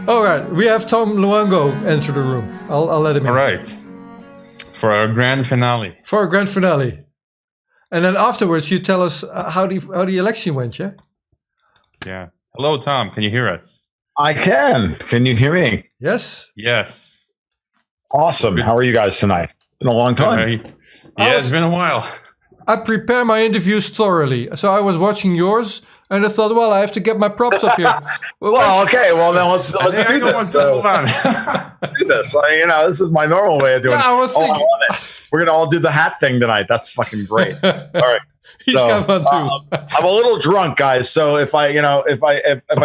All right, we have Tom Luongo enter the room. I'll let him in. All right. For our grand finale. For our grand finale. And then afterwards, you tell us how the election went, yeah? Yeah. Hello, Tom. Can you hear us? I can. Can you hear me? Yes. Yes. Awesome. How are you guys tonight? Been a long time. It's been a while. I prepare my interviews thoroughly. So I was watching yours, and I thought, well, I have to get my props up here. Okay. Well, then let's do this. Hold on. Do this. This is my normal way of doing it. I was thinking. I love it. We're gonna all do the hat thing tonight. That's fucking great. All right. He's got fun too. I'm a little drunk, guys. So if I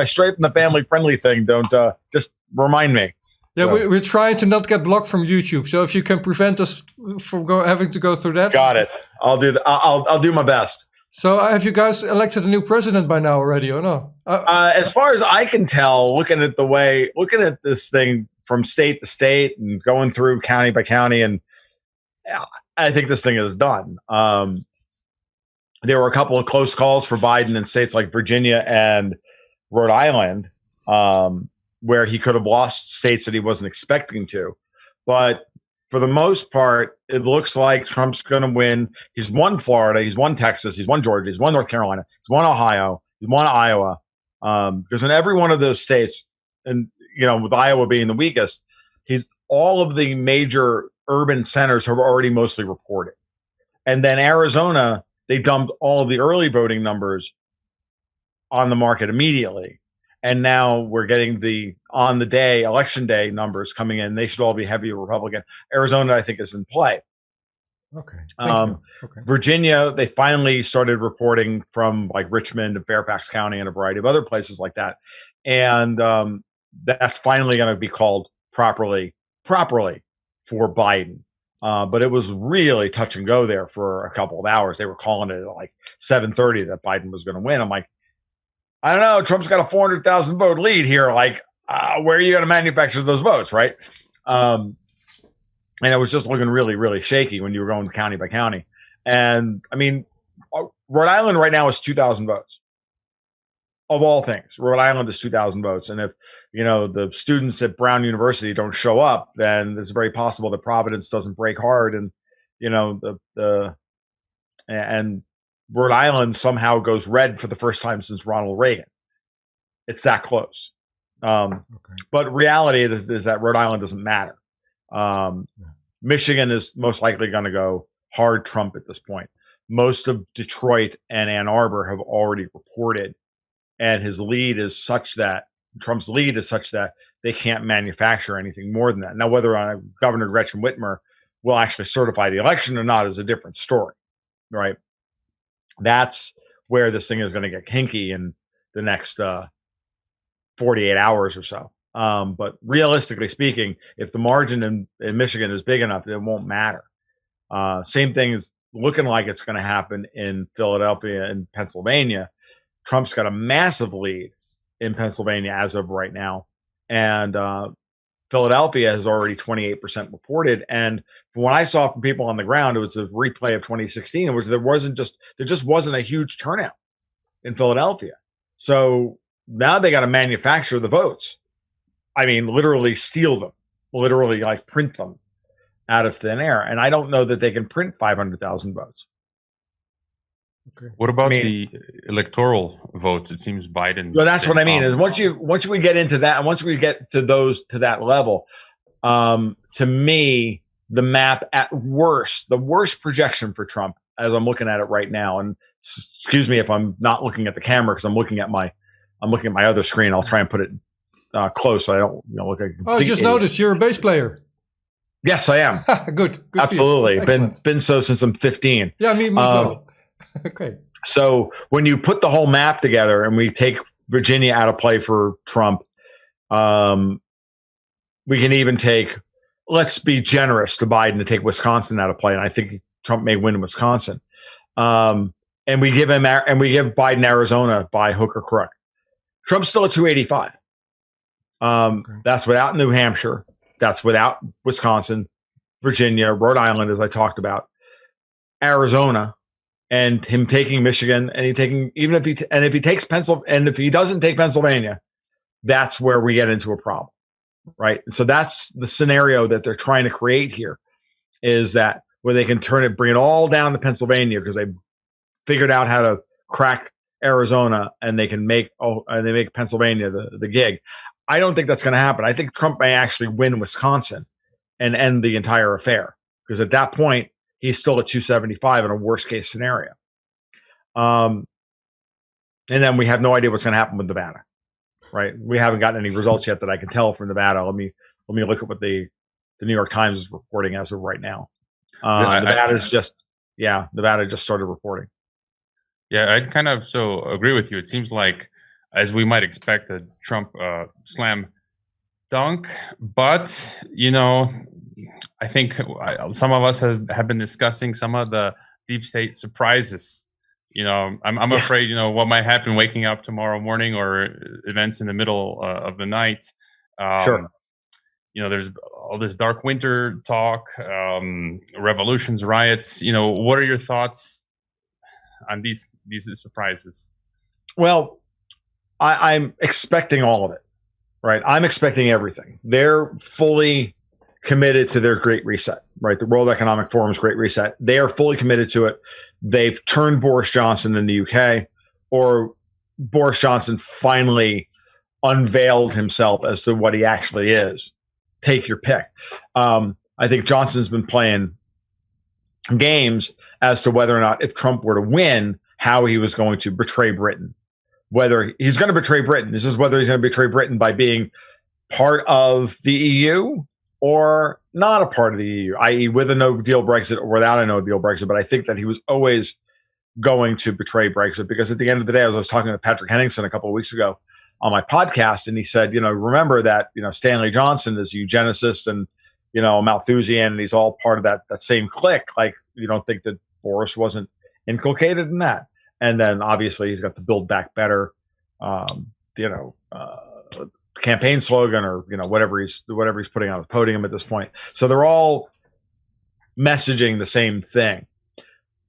stray from the family friendly thing, don't just remind me. Yeah, so. we're trying to not get blocked from YouTube. So if you can prevent us from having to go through that, got it. I'll do I'll do my best. So have you guys elected a new president by now already, or no? As far as I can tell, looking at this thing from state to state and going through county by county, and I think this thing is done. There were a couple of close calls for Biden in states like Virginia and Rhode Island, where he could have lost states that he wasn't expecting to. But for the most part, it looks like Trump's going to win. He's won Florida. He's won Texas. He's won Georgia. He's won North Carolina. He's won Ohio. He's won Iowa. Because in every one of those states, and with Iowa being the weakest, all of the major urban centers have already mostly reported. And then Arizona, they dumped all of the early voting numbers on the market immediately. And now we're getting the on the day, election day numbers coming in. They should all be heavy Republican. Arizona, I think, is in play. Okay. Okay. Virginia, they finally started reporting from like Richmond and Fairfax County and a variety of other places like that. And that's finally going to be called properly for Biden. But it was really touch and go there for a couple of hours. They were calling it at like 7:30 that Biden was going to win. I'm like, I don't know. Trump's got a 400,000 vote lead here. Like, where are you going to manufacture those votes, right? And it was just looking really, really shaky when you were going county by county. And I mean, Rhode Island right now is 2,000 votes. Of all things, Rhode Island is 2,000 votes. And if, the students at Brown University don't show up, then it's very possible that Providence doesn't break hard. And, and Rhode Island somehow goes red for the first time since Ronald Reagan. It's that close. But reality is that Rhode Island doesn't matter. Michigan is most likely going to go hard Trump at this point. Most of Detroit and Ann Arbor have already reported, and Trump's lead is such that they can't manufacture anything more than that. Now, whether Governor Gretchen Whitmer will actually certify the election or not is a different story, right? That's where this thing is going to get hinky in the next 48 hours or so. But realistically speaking, if the margin in Michigan is big enough, it won't matter. Same thing is looking like it's going to happen in Philadelphia and Pennsylvania. Trump's got a massive lead in Pennsylvania as of right now. And Philadelphia has already 28% reported. And from what I saw from people on the ground, it was a replay of 2016, which there just wasn't a huge turnout in Philadelphia. So now they got to manufacture the votes. I mean, literally steal them, literally like print them out of thin air. And I don't know that they can print 500,000 votes. Okay. What about the electoral votes? It seems Biden. Well, that's what I mean. Is once we get into that, and once we get to that level, to me, the map at worst, the worst projection for Trump, as I'm looking at it right now, and excuse me if I'm not looking at the camera because I'm looking at my other screen. I'll try and put it close so I don't look like. I just noticed you're a bass player. Yes, I am. Good. Absolutely. Been so since I'm 15. Yeah, me as well. Okay. So when you put the whole map together and we take Virginia out of play for Trump, we can even take, let's be generous to Biden to take Wisconsin out of play. And I think Trump may win in Wisconsin. And we give Biden Arizona by hook or crook. Trump's still at 285. That's without New Hampshire. That's without Wisconsin, Virginia, Rhode Island, as I talked about, Arizona. And him taking Michigan, and if he takes Pennsylvania, and if he doesn't take Pennsylvania, that's where we get into a problem, right? And so that's the scenario that they're trying to create here, is that where they can bring it all down to Pennsylvania because they figured out how to crack Arizona, and they can make Pennsylvania the gig. I don't think that's going to happen. I think Trump may actually win Wisconsin and end the entire affair, because at that point he's still at 275 in a worst case scenario. And then we have no idea what's going to happen with Nevada, right? We haven't gotten any results yet that I can tell from Nevada. Let me look at what the New York Times is reporting as of right now. Nevada just started reporting. Yeah, I'd kind of agree with you. It seems like, as we might expect, a Trump slam dunk. But, I think some of us have been discussing some of the deep state surprises. I'm afraid, what might happen waking up tomorrow morning, or events in the middle of the night. Sure. There's all this dark winter talk, revolutions, riots. What are your thoughts on these surprises? Well, I'm expecting all of it, right? I'm expecting everything. They're fully committed to their Great Reset, right? The World Economic Forum's Great Reset. They are fully committed to it. They've turned Boris Johnson in the UK, or Boris Johnson finally unveiled himself as to what he actually is. Take your pick. I think Johnson's been playing games as to whether or not, if Trump were to win, how he was going to betray Britain. Whether he's going to betray Britain. This is whether he's going to betray Britain by being part of the EU or not a part of the EU, i.e. with a no-deal Brexit or without a no-deal Brexit. But I think that he was always going to betray Brexit, because at the end of the day, I was talking to Patrick Henningsen a couple of weeks ago on my podcast, and he said, remember that, Stanley Johnson is a eugenicist and, a Malthusian, and he's all part of that same clique. Like, you don't think that Boris wasn't inculcated in that? And then obviously he's got the Build Back Better, campaign slogan, or whatever he's putting on the podium at this point. So they're all messaging the same thing.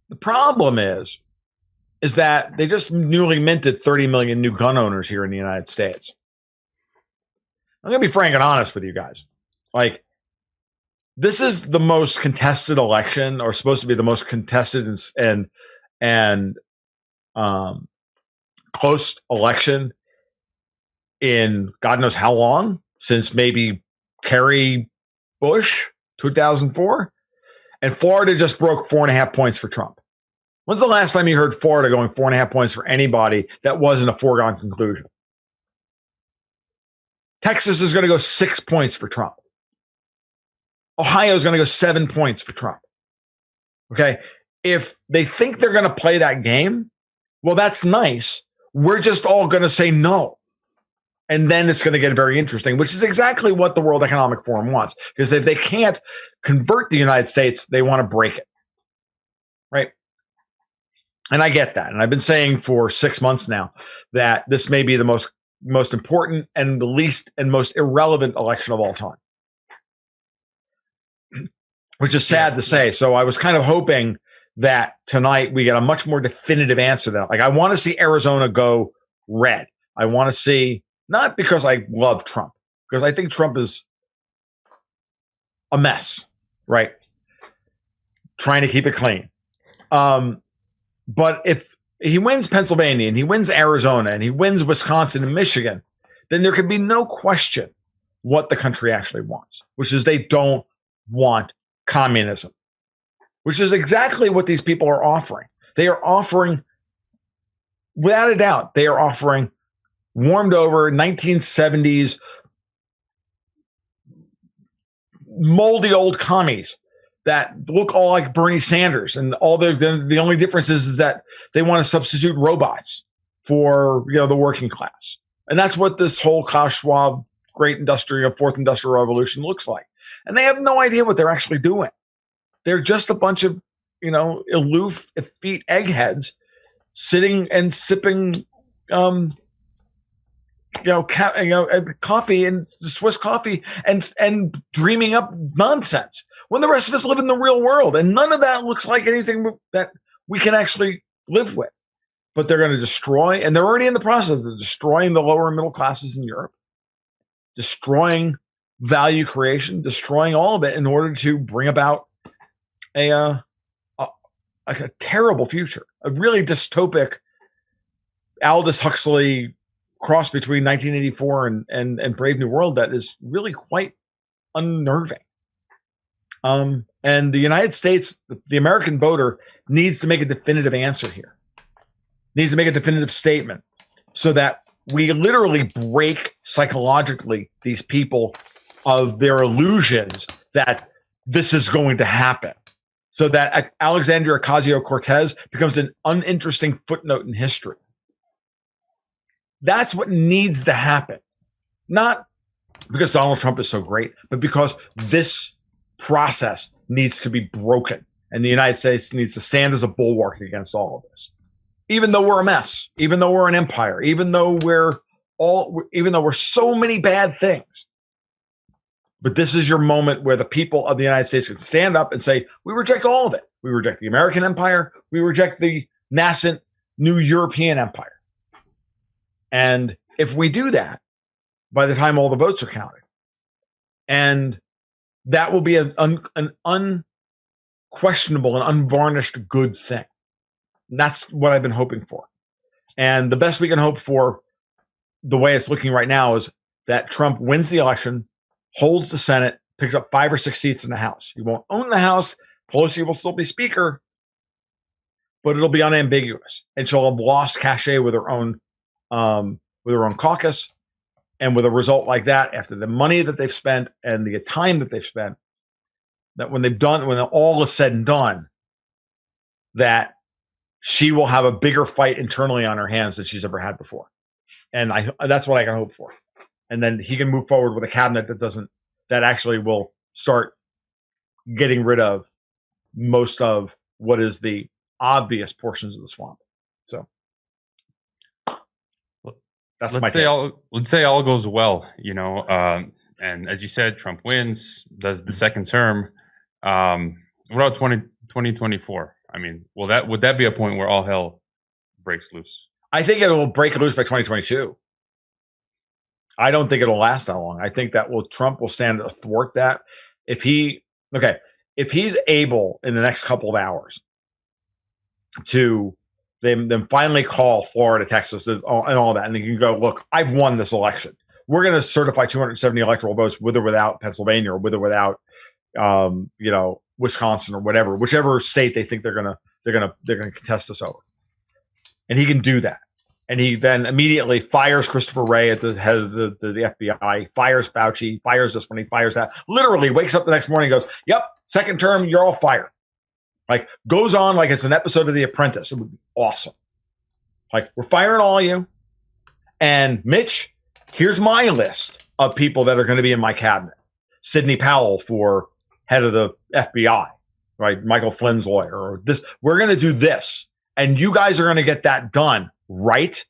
The problem is that they just newly minted 30 million new gun owners here in the United States. I'm going to be frank and honest with you guys. Like, this is the most contested election, or supposed to be the most contested and close election in God knows how long, since maybe Kerry Bush 2004, and Florida just broke 4.5 points for Trump. When's the last time you heard Florida going 4.5 points for anybody that wasn't a foregone conclusion? Texas is going to go 6 points for Trump. Ohio is going to go 7 points for Trump. Okay. If they think they're going to play that game, well, that's nice. We're just all going to say no. And then it's going to get very interesting, which is exactly what the World Economic Forum wants. Because if they can't convert the United States, they want to break it. Right? And I get that. And I've been saying for 6 months now that this may be the most important and the least and most irrelevant election of all time. Which is sad to say. So I was kind of hoping that tonight we get a much more definitive answer to that. Like, I want to see Arizona go red. I want to see, not because I love Trump, because I think Trump is a mess, right? Trying to keep it clean. But if he wins Pennsylvania and he wins Arizona and he wins Wisconsin and Michigan, then there can be no question what the country actually wants, which is they don't want communism, which is exactly what these people are offering. They are offering, without a doubt, they are offering warmed over 1970s moldy old commies that look all like Bernie Sanders, and all the only difference is that they want to substitute robots for the working class, and that's what this whole Klaus Schwab fourth industrial revolution looks like. And they have no idea what they're actually doing. They're just a bunch of aloof, effete eggheads sitting and sipping coffee and Swiss coffee and dreaming up nonsense, when the rest of us live in the real world. And none of that looks like anything that we can actually live with. But they're going to destroy, and they're already in the process of destroying the lower and middle classes in Europe. destroying value creation, destroying all of it in order to bring about a terrible future, a really dystopic Aldous Huxley cross between 1984 and Brave New World that is really quite unnerving. And the United States, the American voter, needs to make a definitive answer here, needs to make a definitive statement so that we literally break psychologically these people of their illusions that this is going to happen, so that Alexandria Ocasio-Cortez becomes an uninteresting footnote in history. That's what needs to happen. Not because Donald Trump is so great, but because this process needs to be broken. And the United States needs to stand as a bulwark against all of this. Even though we're a mess, even though we're an empire, even though we're so many bad things. But this is your moment where the people of the United States can stand up and say, we reject all of it. We reject the American empire. We reject the nascent new European empire. And if we do that, by the time all the votes are counted, and that will be an unquestionable and unvarnished good thing. And that's what I've been hoping for. And the best we can hope for, the way it's looking right now, is that Trump wins the election, holds the Senate, picks up 5 or 6 seats in the House. He won't own the House. Pelosi will still be Speaker, but it'll be unambiguous, and she'll have lost cachet with her own caucus. And with a result like that, after the money that they've spent and the time that they've spent, that when all is said and done, that she will have a bigger fight internally on her hands than she's ever had before. And that's what I can hope for. And then he can move forward with a cabinet that actually will start getting rid of most of what is the obvious portions of the swamp. So that's let's say all goes well, and as you said, Trump wins, does the second term. What about 2024? I mean, would that be a point where all hell breaks loose? I think it will break loose by 2022. I don't think it'll last that long. I think that Trump will stand athwart that. If he's able in the next couple of hours to then finally call Florida, Texas, and all that, and you can go, look, I've won this election. We're going to certify 270 electoral votes with or without Pennsylvania, or with or without, Wisconsin, or whichever state they think they're going to contest this over. And he can do that. And he then immediately fires Christopher Wray at the head of the FBI, fires Fauci, fires this one, he fires that. Literally wakes up the next morning and goes, yep, second term, you're all fired. Like, goes on like it's an episode of The Apprentice. It would be awesome. Like, we're firing all of you. And Mitch, here's my list of people that are going to be in my cabinet. Sidney Powell for head of the FBI, right? Michael Flynn's lawyer, or this. We're going to do this. And you guys are going to get that done, right?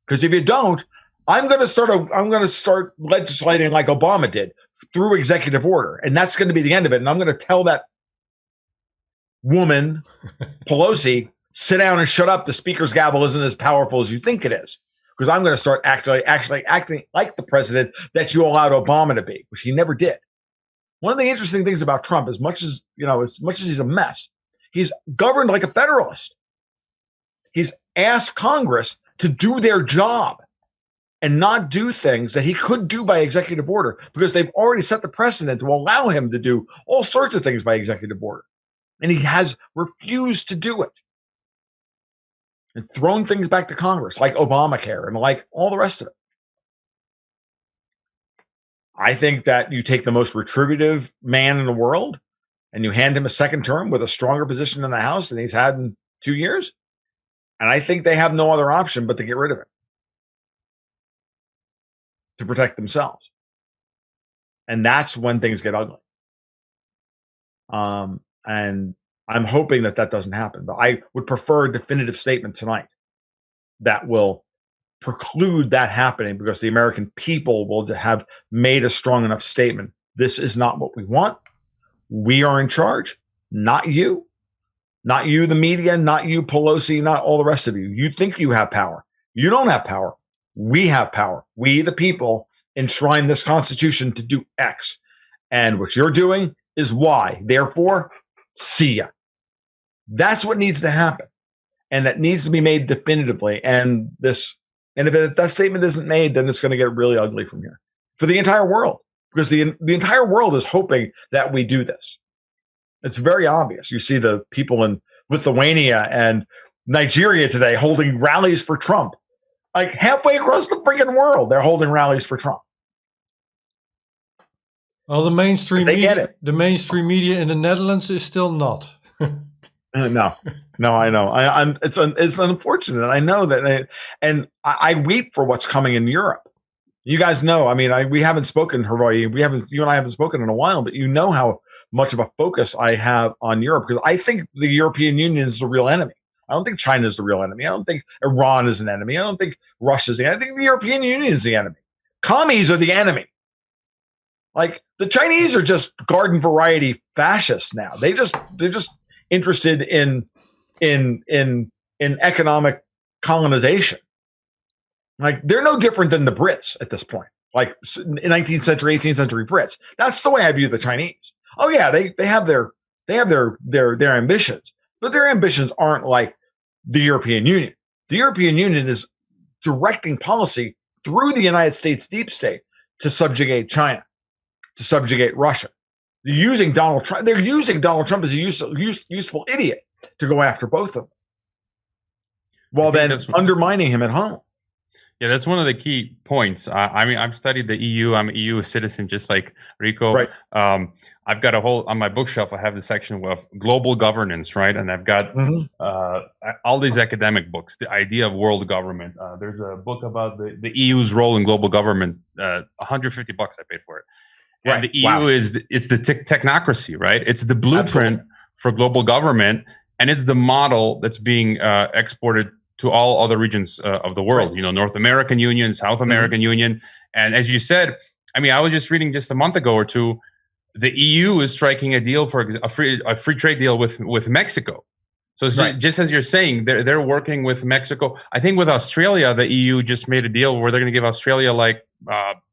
Because if you don't, I'm going to start legislating like Obama did through executive order. And that's going to be the end of it. And I'm going to tell that woman, Pelosi, sit down and shut up. The speaker's gavel isn't as powerful as you think it is. Because I'm going to start actually acting like the president that you allowed Obama to be, which he never did. One of the interesting things about Trump, as much as he's a mess, he's governed like a federalist. He's asked Congress to do their job and not do things that he could do by executive order, because they've already set the precedent to allow him to do all sorts of things by executive order. And he has refused to do it and thrown things back to Congress, like Obamacare and like all the rest of it. I think that you take the most retributive man in the world and you hand him a second term with a stronger position in the House than he's had in 2 years. And I think they have no other option but to get rid of him to protect themselves. And that's when things get ugly. And I'm hoping that doesn't happen. But I would prefer a definitive statement tonight that will preclude that happening, because the American people will have made a strong enough statement. This is not what we want. We are in charge, not you. Not you, the media, not you, Pelosi, not all the rest of you. You think you have power. You don't have power. We have power. We, the people, enshrine this constitution to do X. And what you're doing is Y. Therefore, see ya. That's what needs to happen. And that needs to be made definitively. And if that statement isn't made, then it's going to get really ugly from here for the entire world, because the entire world is hoping that we do this. It's very obvious. You see the people in Lithuania and Nigeria today holding rallies for Trump. Like halfway across the freaking world, they're holding rallies for Trump. Well, the mainstream media in the Netherlands is still not. No, I know. It's unfortunate. I know that, and I wait for what's coming in Europe. You guys know. I mean, we haven't spoken, Hawaii. You and I haven't spoken in a while, but you know how much of a focus I have on Europe, because I think the European Union is the real enemy. I don't think China is the real enemy. I don't think Iran is an enemy. I don't think Russia is the enemy. I think the European Union is the enemy. Commies are the enemy. Like the Chinese are just garden variety fascists now. They're just interested in economic colonization. Like they're no different than the Brits at this point. Like 19th century, 18th century Brits. That's the way I view the Chinese. Oh yeah, they have their ambitions, but their ambitions aren't like the European Union. The European Union is directing policy through the United States deep state to subjugate China, to subjugate Russia. They're using Donald Trump. They're using Donald Trump as a useful idiot to go after both of them, while then undermining him at home. Yeah, that's one of the key points. I mean, I've studied the EU. I'm an EU citizen, just like Rico. Right. I've got on my bookshelf, I have the section of global governance, right? And I've got all these academic books, the idea of world government. There's a book about the EU's role in global government, $150 I paid for it. And right. the EU it's the technocracy, right? It's the blueprint for global government, and it's the model that's being exported to all other regions of the world, you know, North American Union, South American Union. And as you said, I mean, I was just reading just a month ago or two, the EU is striking a deal for a free trade deal with Mexico. So it's just as you're saying, they're working with Mexico. I think with Australia, the EU just made a deal where they're going to give Australia like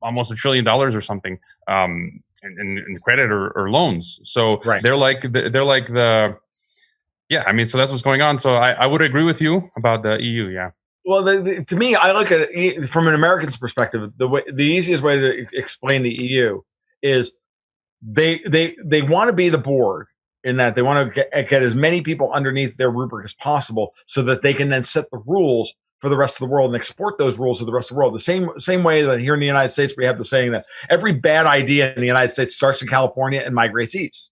almost $1 trillion or something in credit or loans. So they're like the yeah, I mean, so that's what's going on. So I would agree with you about the EU. Yeah. Well, to me, I look at it from an American's perspective. The easiest way to explain the EU is they want to be the board, in that they want to get as many people underneath their rubric as possible, so that they can then set the rules for the rest of the world and export those rules to the rest of the world. The same way that here in the United States we have the saying that every bad idea in the United States starts in California and migrates east.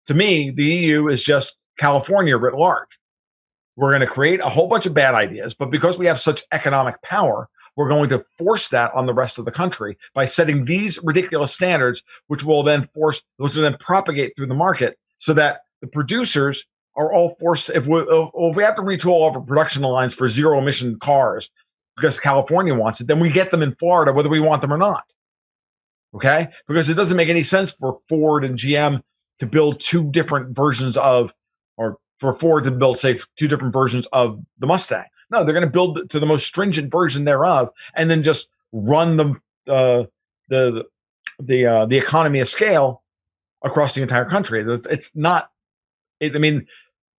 To me, the EU is just California writ large. We're going to create a whole bunch of bad ideas, but because we have such economic power, we're going to force that on the rest of the country by setting these ridiculous standards, which will then propagate through the market, so that the producers are all forced. If we have to retool all of our production lines for zero emission cars because California wants it, then we get them in Florida, whether we want them or not. Okay? Because it doesn't make any sense for Ford and GM to build two different versions of, or for Ford to build, say, two different versions of the Mustang. No, they're going to build to the most stringent version thereof, and then just run the economy of scale across the entire country. It's not. I mean,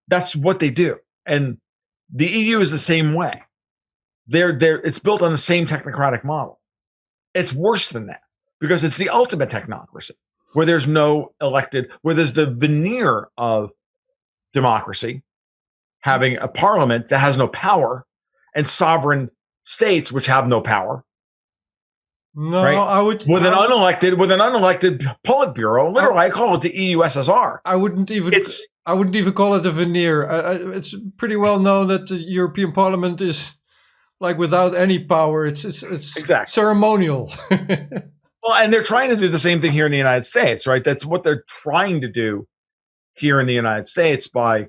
that's what they do, and the EU is the same way. It's built on the same technocratic model. It's worse than that, because it's the ultimate technocracy, where there's no elected, where there's the veneer of democracy, having a parliament that has no power, and sovereign states which have no power. No, right? I would with an unelected Politburo. Literally, I call it the EU SSR. I wouldn't even call it a veneer. It's pretty well known that the European Parliament is like without any power. It's exactly ceremonial. Well, and they're trying to do the same thing here in the United States, right? That's what they're trying to do here in the United States by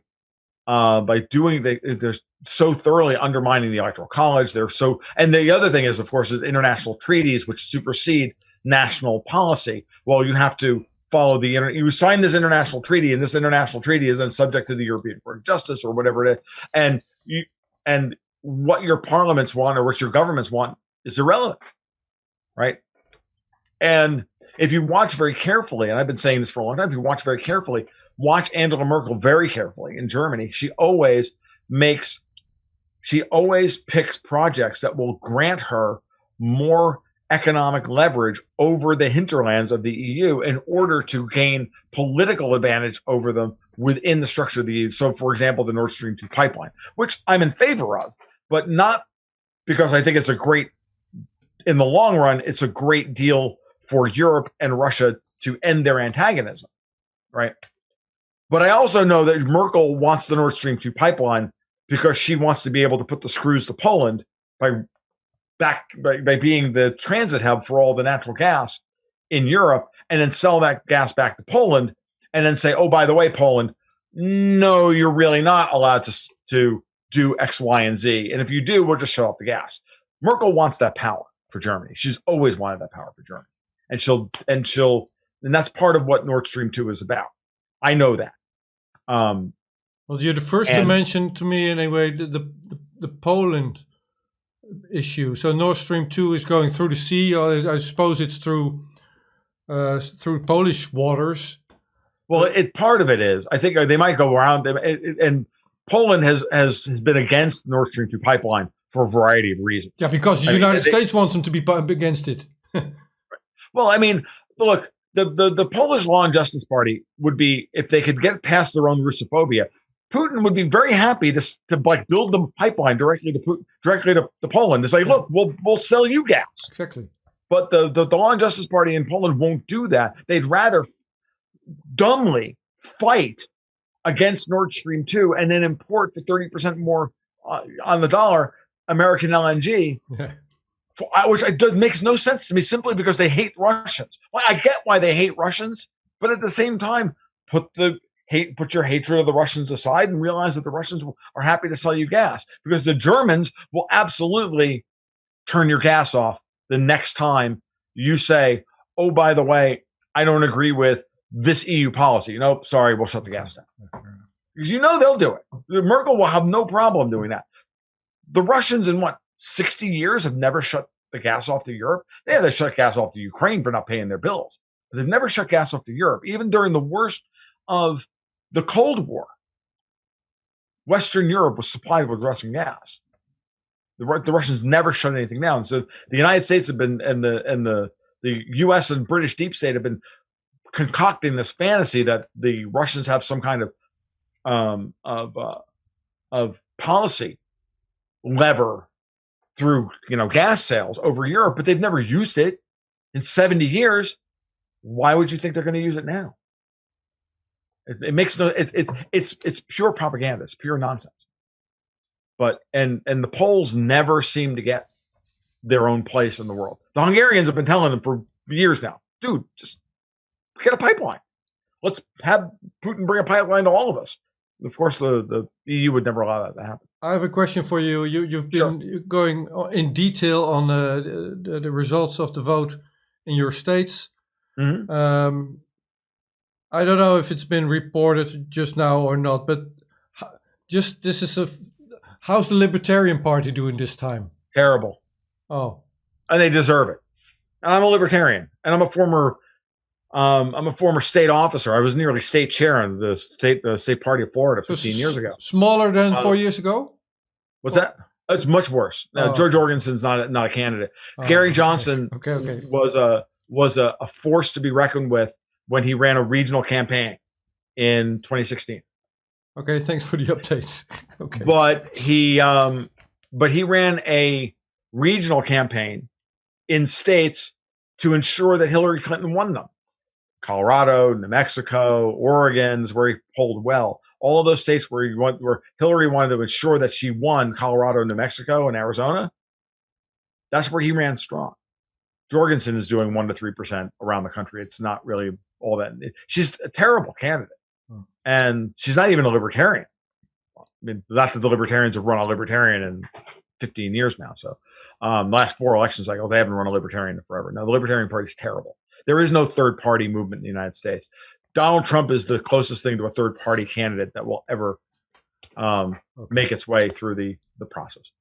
doing they're so thoroughly undermining the Electoral College. And the other thing is, of course, is international treaties which supersede national policy. Well, you have to follow you sign this international treaty, and this international treaty is then subject to the European Court of Justice or whatever it is. And what your parliaments want or what your governments want is irrelevant, right? And if you watch very carefully, and I've been saying this for a long time, if you watch very carefully, watch Angela Merkel very carefully in Germany. She always picks projects that will grant her more economic leverage over the hinterlands of the EU in order to gain political advantage over them within the structure of the EU. So, for example, the Nord Stream 2 pipeline, which I'm in favor of, but not because I think it's a great, in the long run, it's a great deal for Europe and Russia to end their antagonism, right? But I also know that Merkel wants the Nord Stream 2 pipeline because she wants to be able to put the screws to Poland by being the transit hub for all the natural gas in Europe, and then sell that gas back to Poland, and then say, oh, by the way, Poland, no, you're really not allowed to do X, Y, and Z. And if you do, we'll just shut off the gas. Merkel wants that power for Germany. She's always wanted that power for Germany. And that's part of what Nord Stream 2 is about. I know that. Well, you're the first to mention to me anyway the Poland issue. So Nord Stream 2 is going through the sea. I suppose it's through Polish waters. Well, part of it is. I think they might go around them, and Poland has been against Nord Stream 2 pipeline for a variety of reasons. Yeah, because the United States wants them to be against it. Well, I mean, look, the Polish Law and Justice Party would be, if they could get past their own Russophobia, Putin would be very happy to build the pipeline directly to Poland to say, look, we'll sell you gas. Exactly. But the Law and Justice Party in Poland won't do that. They'd rather dumbly fight against Nord Stream 2 and then import for 30% more on the dollar American LNG. Yeah. Which makes no sense to me, simply because they hate Russians. Well, I get why they hate Russians, but at the same time, put your hatred of the Russians aside and realize that the Russians are happy to sell you gas, because the Germans will absolutely turn your gas off the next time you say, oh, by the way, I don't agree with this EU policy. Nope, sorry, we'll shut the gas down. Because they'll do it. Merkel will have no problem doing that. The Russians in 60 years have never shut the gas off to Europe. They shut gas off to Ukraine for not paying their bills, but they've never shut gas off to Europe. Even during the worst of the Cold War, Western Europe was supplied with Russian gas. The Russians never shut anything down. So the United States have been, and the U.S. and British deep state have been concocting this fantasy that the Russians have some kind of policy lever through gas sales over Europe, but they've never used it in 70 years. Why would you think they're going to use it now? It makes no. It's pure propaganda. It's pure nonsense. But and the Poles never seem to get their own place in the world. The Hungarians have been telling them for years now, dude, just get a pipeline. Let's have Putin bring a pipeline to all of us. Of course, the EU would never allow that to happen. I have a question for you. You've been going in detail on the results of the vote in your states. Mm-hmm. I don't know if it's been reported just now or not, but how's the Libertarian Party doing this time? Terrible. Oh, and they deserve it. And I'm a Libertarian, and I'm a former state officer. I was nearly state chair in the state party of Florida 15 years ago. Smaller than 4 years ago? What's that? It's much worse. George Jorgensen's not a candidate. Gary Johnson was a force to be reckoned with when he ran a regional campaign in 2016. Okay, thanks for the updates. Okay, but he ran a regional campaign in states to ensure that Hillary Clinton won them. Colorado, New Mexico, Oregon's where he polled well. All of those states where Hillary wanted to ensure that she won, Colorado, New Mexico, and Arizona, that's where he ran strong. Jorgensen is doing 1% to 3% around the country. It's not really all that. She's a terrible candidate. And she's not even a libertarian. I mean, not that the libertarians have run a libertarian in 15 years now. So the last 4 election cycles, they haven't run a libertarian in forever. Now, the Libertarian Party is terrible. There is no third party movement in the United States. Donald Trump is the closest thing to a third party candidate that will ever make its way through the process.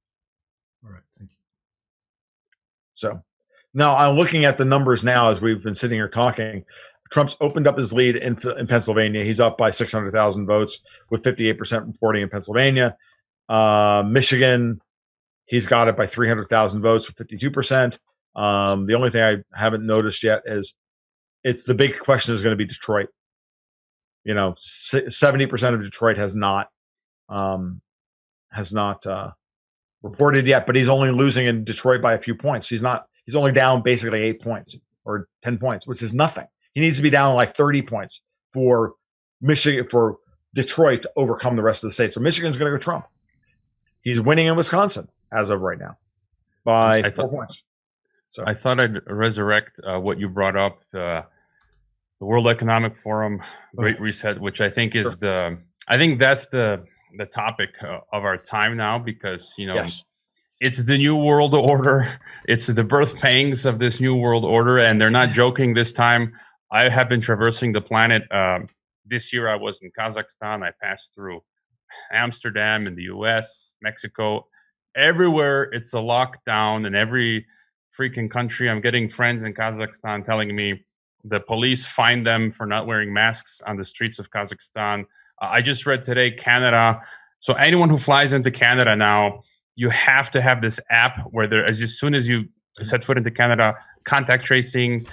All right. Thank you. So Now, I'm looking at the numbers now as we've been sitting here talking. Trump's opened up his lead in Pennsylvania. He's up by 600,000 votes with 58% reporting in Pennsylvania. Michigan, he's got it by 300,000 votes with 52%. The only thing I haven't noticed yet is the big question is going to be Detroit. 70% of Detroit has not reported yet, but he's only losing in Detroit by a few points. He's only down basically 8 points or 10 points, which is nothing. He needs to be down like 30 points for Detroit to overcome the rest of the state. So Michigan's going to go Trump. He's winning in Wisconsin as of right now by 4 points. So I thought I'd resurrect what you brought up, the World Economic Forum, Great Reset, which I think is that's the topic of our time now, because yes. It's the new world order. It's the birth pangs of this new world order, and they're not joking this time. I have been traversing the planet. This year I was in Kazakhstan. I passed through Amsterdam in the US, Mexico. Everywhere it's a lockdown in every freaking country. I'm getting friends in Kazakhstan telling me the police find them for not wearing masks on the streets of Kazakhstan. I just read today, Canada. So anyone who flies into Canada now, you have to have this app where as soon as you set foot into Canada, contact tracing,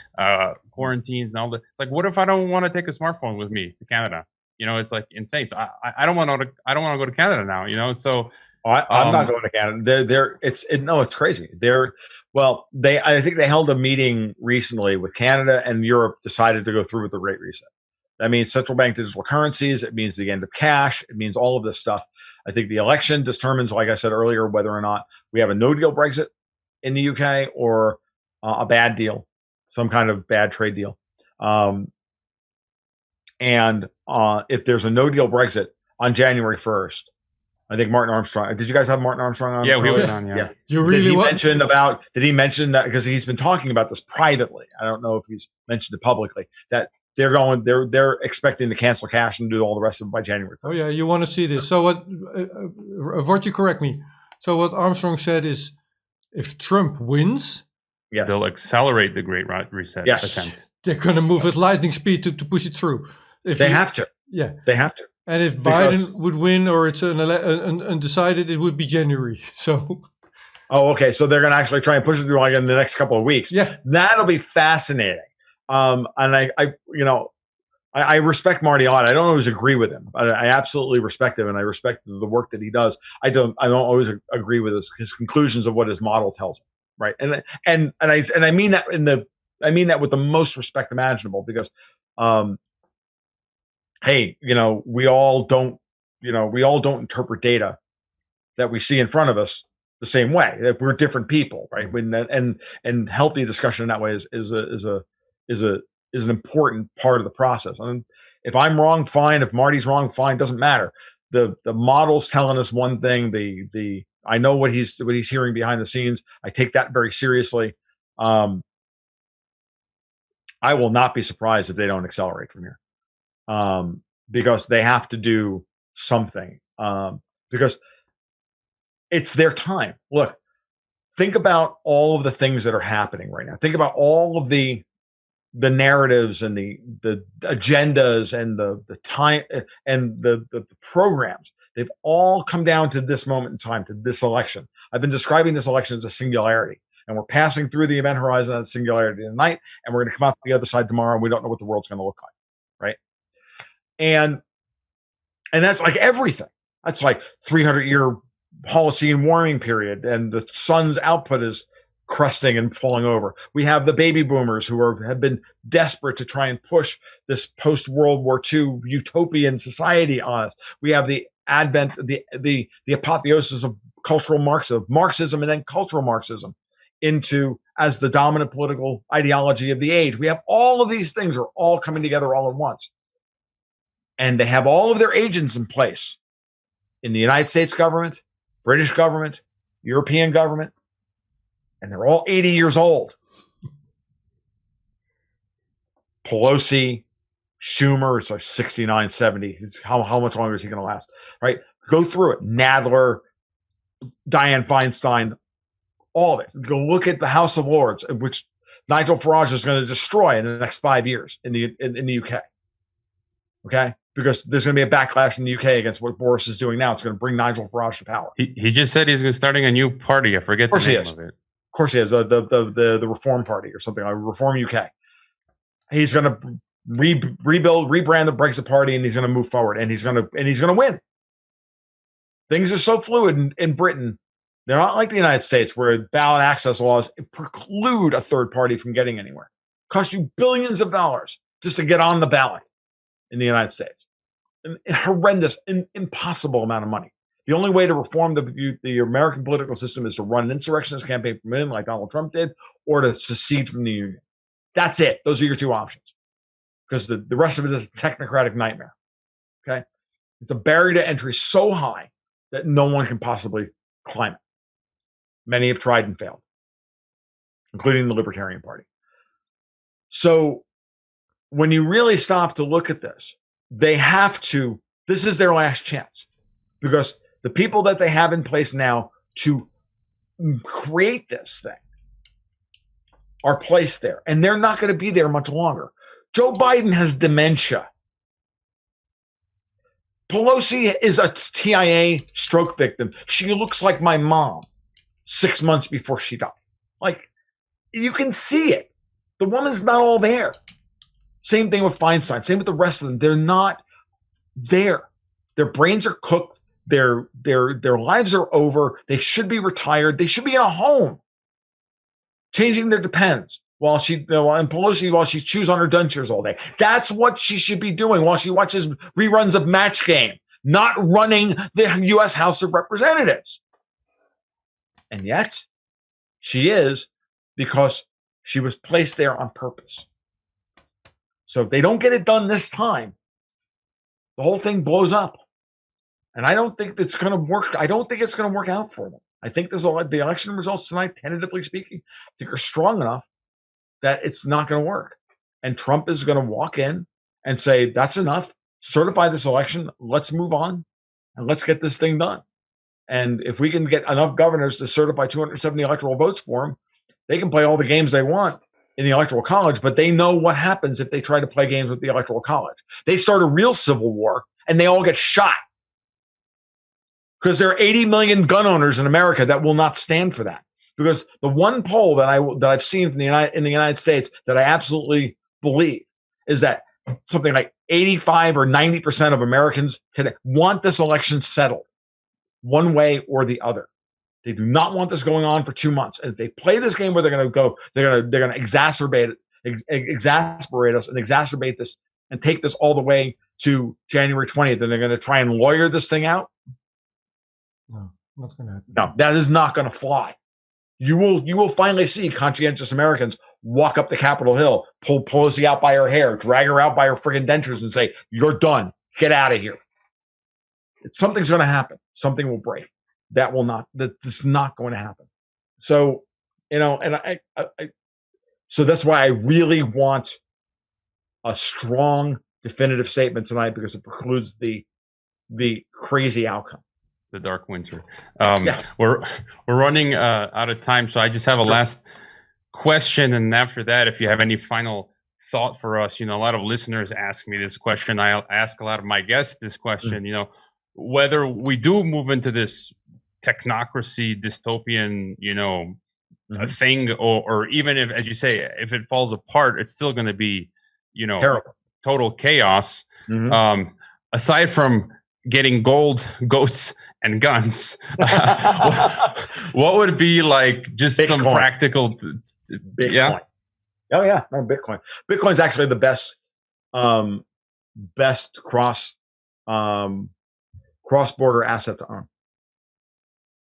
quarantines, and all that. It's like, what if I don't want to take a smartphone with me to Canada? It's like insane. So I don't want to. I don't want to go to Canada now. So I'm not going to Canada. It's crazy. I think they held a meeting recently with Canada, and Europe decided to go through with the Great Reset. That means central bank digital currencies. It means the end of cash. It means all of this stuff. I think the election determines, like I said earlier, whether or not we have a no-deal Brexit in the UK or a bad deal, some kind of bad trade deal. And if there's a no-deal Brexit on January 1st, I think Martin Armstrong. Did you guys have Martin Armstrong on? Yeah, we were on. Yeah. Did he mention that, because he's been talking about this privately? I don't know if he's mentioned it publicly, that they're expecting to cancel cash and do all the rest of it by January 1st. Oh yeah, you want to see this. So what you correct me. So what Armstrong said is, if Trump wins, yes, they'll accelerate the Great Reset attempt. They're going to move at lightning speed to push it through. They have to. Yeah, they have to. And if Biden would win, or it's undecided, it would be January. So. Oh, okay. So they're going to actually try and push it through like in the next couple of weeks. Yeah, that'll be fascinating. And I respect Marty Ott. I don't always agree with him, but I absolutely respect him, and I respect the work that he does. I don't always agree with his conclusions of what his model tells him, right? And I mean that with the most respect imaginable, because hey, we all don't interpret data that we see in front of us the same way. That we're different people, right? And healthy discussion in that way is an important part of the process. And if I'm wrong, fine. If Marty's wrong, fine. Doesn't matter. The model's telling us one thing. I know what he's hearing behind the scenes. I take that very seriously. I will not be surprised if they don't accelerate from here, because they have to do something, because it's their time. Look, think about all of the things that are happening right now. Think about all of the narratives and the agendas and the time and the programs. They've all come down to this moment in time, to this election. I've been describing this election as a singularity, and we're passing through the event horizon of singularity tonight, and we're going to come out the other side tomorrow, and we don't know what the world's going to look like, right? And that's like everything. That's like 300-year Holocene warming period, and the sun's output is crusting and falling over. We have the baby boomers who have been desperate to try and push this post-World War II utopian society on us. We have the advent, the apotheosis of cultural Marxism, and then cultural Marxism into as the dominant political ideology of the age. We have all of these things are all coming together all at once. And they have all of their agents in place in the United States government, British government, European government, and they're all 80 years old. Pelosi, Schumer, it's like 69, 70. How much longer is he going to last? Right? Go through it. Nadler, Dianne Feinstein, all of it. Go look at the House of Lords, which Nigel Farage is going to destroy in the next 5 years in the UK. Okay, because there's going to be a backlash in the UK against what Boris is doing now. It's going to bring Nigel Farage to power. He just said he's starting a new party. I forget the name of it. Of course he is. The Reform Party or something like Reform UK. He's going to rebrand the Brexit Party, and he's going to move forward, and he's going to win. Things are so fluid in Britain. They're not like the United States, where ballot access laws preclude a third party from getting anywhere. Cost you billions of dollars just to get on the ballot in the United States. An horrendous, impossible amount of money. The only way to reform the American political system is to run an insurrectionist campaign from within, like Donald Trump did, or to secede from the Union. That's it. Those are your two options. Because the rest of it is a technocratic nightmare. Okay? It's a barrier to entry so high that no one can possibly climb it. Many have tried and failed, including the Libertarian Party. So when you really stop to look at this, they have to, this is their last chance, because the people that they have in place now to create this thing are placed there, and they're not going to be there much longer. Joe Biden has dementia. Pelosi is a TIA stroke victim. She looks like my mom 6 months before she died. Like, you can see it. The woman's not all there. Same thing with Feinstein. Same with the rest of them. They're not there. Their brains are cooked. Their lives are over. They should be retired. They should be in a home, changing their Depends while she chews on her dentures all day. That's what she should be doing while she watches reruns of Match Game, not running the U.S. House of Representatives. And yet, she is, because she was placed there on purpose. So if they don't get it done this time, the whole thing blows up. And I don't think it's going to work. I don't think it's going to work out for them. I think the election results tonight, tentatively speaking, I think are strong enough that it's not going to work. And Trump is going to walk in and say, that's enough. Certify this election. Let's move on and let's get this thing done. And if we can get enough governors to certify 270 electoral votes for him, they can play all the games they want in the Electoral College, but they know what happens if they try to play games with the Electoral College. They start a real civil war, and they all get shot. Because there are 80 million gun owners in America that will not stand for that. Because the one poll that I've seen in the United States that I absolutely believe is that something like 85 or 90% of Americans today want this election settled one way or the other. They do not want this going on for 2 months. And if they play this game where they're going to exacerbate us and exacerbate this and take this all the way to January 20th, and they're going to try and lawyer this thing out. No, not going to happen. No, that is not going to fly. You will finally see conscientious Americans walk up the Capitol Hill, pull Pelosi out by her hair, drag her out by her friggin' dentures, and say, "You're done. Get out of here." Something's going to happen. Something will break. That's not going to happen. So, and so that's why I really want a strong, definitive statement tonight, because it precludes the crazy outcome. The dark winter. Yeah. We're running out of time, so I just have a last question, and after that, if you have any final thought for us, a lot of listeners ask me this question. I ask a lot of my guests this question. Whether we do move into this technocracy, dystopian, thing, or even if, as you say, if it falls apart, it's still going to be, terrible, total chaos. Aside from getting gold, goats, and guns, what would be like just Bitcoin. Some practical? Bitcoin. Yeah. Oh yeah, no, Bitcoin. Bitcoin's actually the best cross-border asset to own,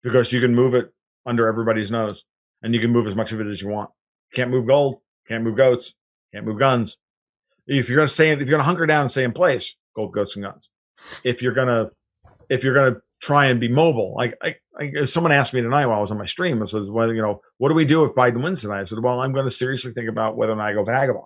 because you can move it under everybody's nose, and you can move as much of it as you want. Can't move gold, can't move goats, can't move guns. If you're gonna hunker down and stay in place, gold, goats, and guns. If you're gonna try and be mobile, like someone asked me tonight while I was on my stream, and says, "Well, what do we do if Biden wins tonight?" I said, "Well, I'm going to seriously think about whether or not I go vagabond.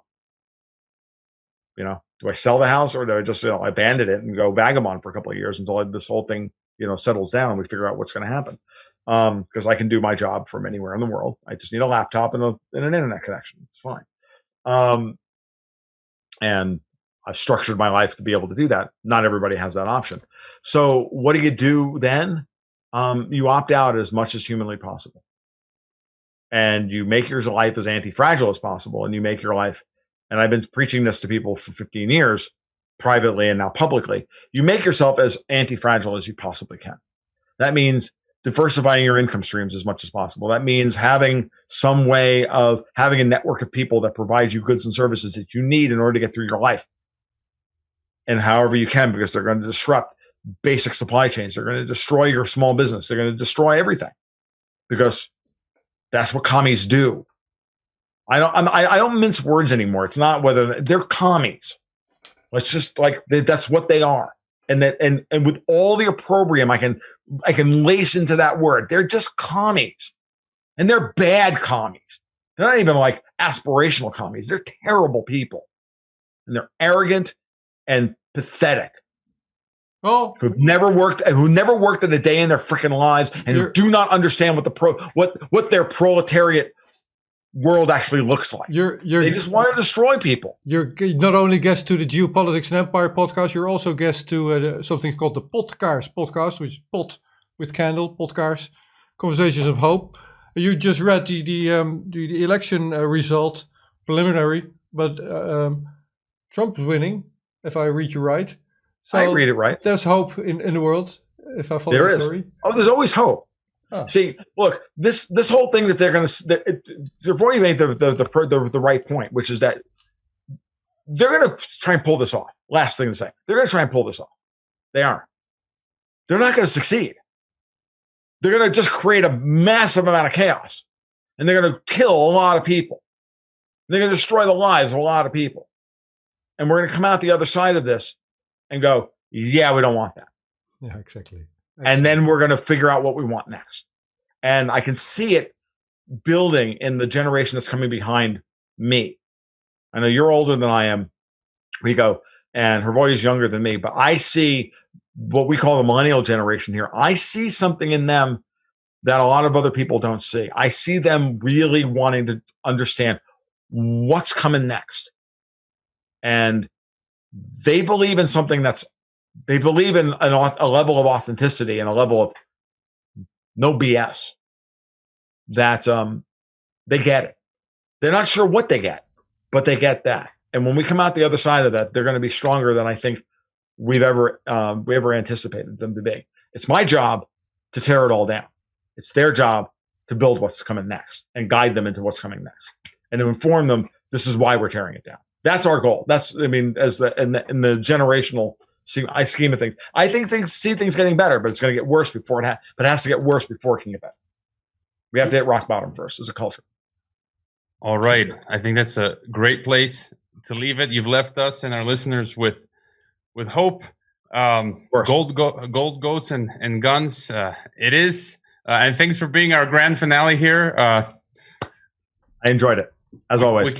Do I sell the house, or do I just abandon it and go vagabond for a couple of years until this whole thing settles down and we figure out what's going to happen?" because I can do my job from anywhere in the world. I just need a laptop and an internet connection. It's fine. And I've structured my life to be able to do that. Not everybody has that option. So what do you do then? You opt out as much as humanly possible. And you make your life as anti-fragile as possible. And you make your life, and I've been preaching this to people for 15 years, privately and now publicly, you make yourself as anti-fragile as you possibly can. That means diversifying your income streams as much as possible. That means having some way of having a network of people that provide you goods and services that you need in order to get through your life. And however you can, because they're going to disrupt basic supply chains. They're going to destroy your small business. They're going to destroy everything, because that's what commies do. I don't mince words anymore. It's not whether they're commies. Let's just that's what they are. And with all the opprobrium I can lace into that word, they're just commies, and they're bad commies. They're not even like aspirational commies. They're terrible people, and they're arrogant and pathetic. Oh, who never worked in a day in their freaking lives, and who do not understand what their proletariat world actually looks like. They just want to destroy people. You're not only guest to the Geopolitics and Empire podcast, you're also guest to something called the Potkaars podcast, which is pot with candle, Potkaars, Conversations of Hope. You just read the election result, preliminary, but Trump is winning, if I read you right. So I read it right. There's hope in the world, if I follow the story. Oh, there's always hope. Oh. See, look, this whole thing that they're going to, they've already made the right point, which is that they're going to try and pull this off. Last thing to say, they're going to try and pull this off. They aren't. They're not going to succeed. They're going to just create a massive amount of chaos, and they're going to kill a lot of people. They're going to destroy the lives of a lot of people, and we're going to come out the other side of this and go, yeah, we don't want that. Yeah, exactly. And then we're going to figure out what we want next. And I can see it building in the generation that's coming behind me. I know you're older than I am, Rico, and Hervoy is younger than me, but I see what we call the millennial generation here. I see something in them that a lot of other people don't see. I see them really wanting to understand what's coming next. And they believe in something they believe in a level of authenticity and a level of no BS that they get it. They're not sure what they get, but they get that. And when we come out the other side of that, they're going to be stronger than I think we ever anticipated them to be. It's my job to tear it all down. It's their job to build what's coming next and guide them into what's coming next, and to inform them this is why we're tearing it down. That's our goal. That's, I mean, in the generational scheme of things, I think things getting better, but it's going to get worse before it has to get worse before it can get better. We have to hit rock bottom first as a culture. All right. I think that's a great place to leave it. You've left us and our listeners with hope. Gold goats and guns. It is. And thanks for being our grand finale here. I enjoyed it, as always. It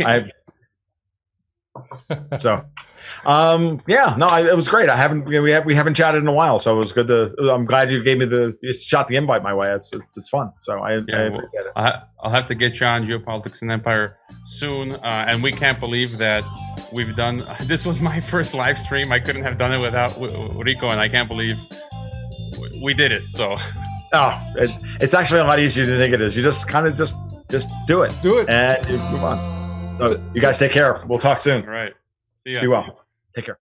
was great. We haven't chatted in a while, so it was good I'm glad you gave me shot the invite my way. It's fun. So I appreciate it. I'll have to get you on Geopolitics and Empire soon. And we can't believe that we've done, this was my first live stream. I couldn't have done it without Rico, and I can't believe we did it. So it's actually a lot easier than you think it is. You just kind of just do it. And you move on. So you guys take care. We'll talk soon. All right. See ya. Be well. Take care.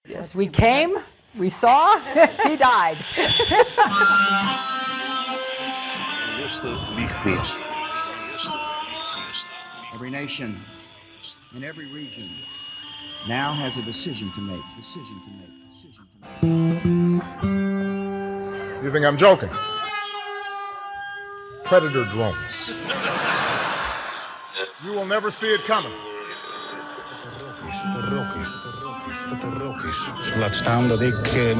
Yes, we came, we saw, he died. Every nation in every region now has a decision to make. You think I'm joking? Predator drones. You will never see it coming. Laat staan dat ik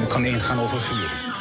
kan ingaan over vuur.